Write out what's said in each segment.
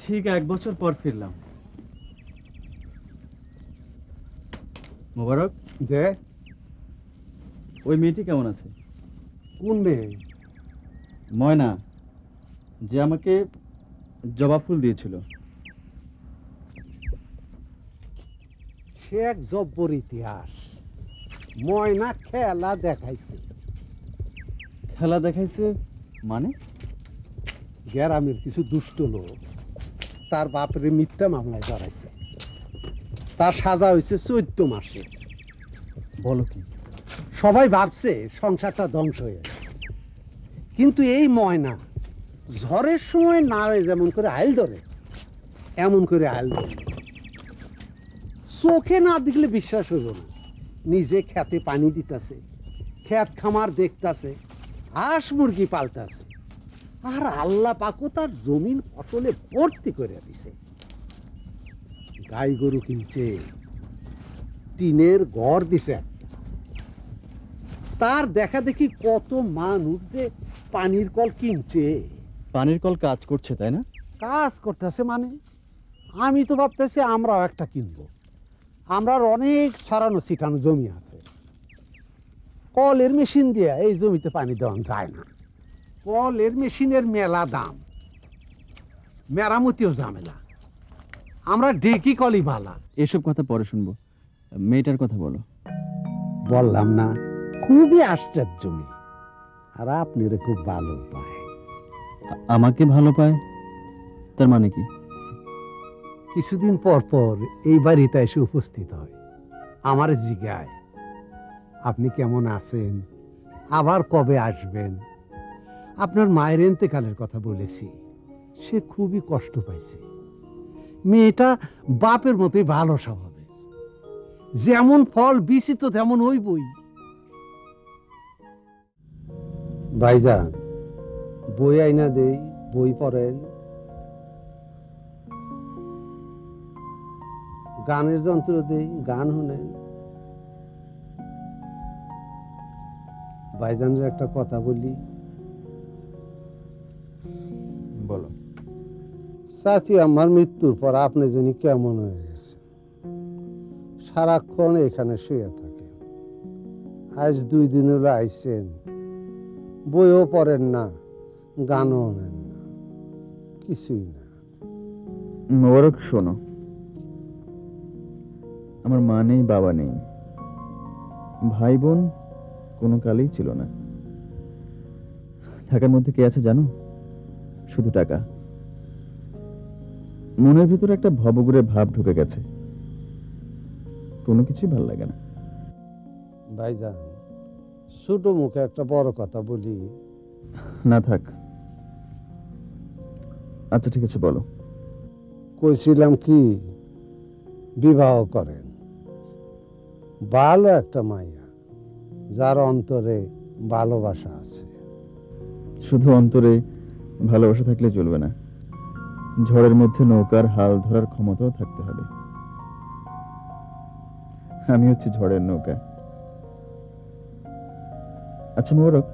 ঠিক 1 বছর পর ফিরলাম। মোবারক, যে ওই মেয়েটি কেমন আছে? কোন মেয়ে? ময়না, যে আমাকে জবা ফুল দিয়েছিল। সে এক জব্বর ইতিহাস। ময়না খেলা দেখাইছে। খেলা দেখাইছে মানে? গ্রামের কিছু দুষ্ট লোক তার বাপরে মিথ্যা মামলায় জড়াইছে। তার সাজা হয়েছে 14 মাসে। বলো কি? সবাই ভাবছে সংসারটা ধ্বংস হয়ে গেছে, কিন্তু এই ময়না ঝড়ের সময় নাওয়ে যেমন করে আইল ধরে এমন করে আইল ধরে। চোখে না দেখলে বিশ্বাস হইব না। নিজে খেতে পানি দিতেছে, খেত খামার দেখতাছে, হাঁস মুরগি পালতাছে, আর আল্লাহ পাকও তার জমিন ফসলে ভর্তি করে দিছে। গাই গরু কিনছে, টিনের ঘর দিছে। তার দেখা দেখি কত মানুষ যে পানির কল কিনছে। পানির কল কাজ করছে, তাই না? কাজ করতেছে মানে? আমি তো ভাবতেছি আমরাও একটা কিনবো। আমরার অনেক ছড়ানো ছিটানো জমি আছে। কলের মেশিন দিয়ে এই জমিতে পানি দেওয়া যায় না। কলের মেশিনের মেলা দাম, মেরামতিও ঝামেলা। আমরা ডেকি কলই ভালা। এসব কথা পরে শুনবো, মেয়েটার কথা বলো। বললাম না, খুবই আশ্চর্য মেয়ে, আর আপনারে খুব ভালো পায়। আমাকে ভালো পায় তার মানে কি? কিছুদিন পর পর এই বাড়িতে এসে উপস্থিত হয়, আমার জিজ্ঞায় আপনি কেমন আছেন, আবার কবে আসবেন। আপনার মায়ের ইন্তেকালের কথা বলেছি, সে খুবই কষ্ট পাইছে। মেয়েটা বাপের মতোই ভালো স্বভাবের, যেমন ফল বিচিত তেমন ওই বই। ভাইজান, বই আইনা দেই, বই পড়েন। গানের যন্ত্র দেই, গান শুনেন। ভাইজানের একটা কথা বলি। বলো। চাচি আমার মৃত্যুর পর আপনি জানি কেমন হয়ে গেছে, সারাক্ষণ এখানে শুয়ে থাকে। আজ 2 দিন হলো আইসেন, বইও পড়েন না, গানও নেন না, কিছুই না। মোবারক, শোনো, আমার মা নেই, বাবা নেই, ভাই বোন কোনো কালেই ছিল না। থাকার মধ্যে কে আছে জানো? শুধু টাকা। মনের ভিতরে একটা ভবঘুরে ভাব ঢুকে গেছে, কোনো কিছুই ভাল লাগে না। ভাইজান, ছোট মুখে একটা বড় কথা বলি। না থাক। আচ্ছা ঠিক আছে, বলো। কইছিলাম কি, বিবাহ করেন। ভালো একটা মাইয়া, যার অন্তরে ভালোবাসা আছে। শুধু অন্তরে ভালোবাসা থাকলে চলবে না, ঝড়ের মধ্যে নৌকার হাল ধরার ক্ষমতাও থাকতে হবে। আমি হচ্ছে ঝড়ের নৌকা। আচ্ছা মোবারক,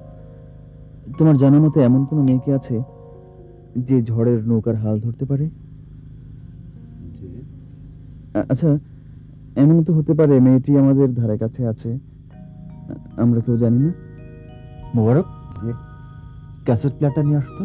তোমার জানা মতে এমন কোনো মেয়ে কি আছে যে ঝড়ের নৌকার হাল ধরতে পারে? আচ্ছা, এমন তো হতে পারে মেয়েটি আমাদের ধারে কাছে আছে, আমরা কেউ জানি না। মোবারক, জি। ক্যাসেট প্লেয়ারটা নিয়ে আসতো।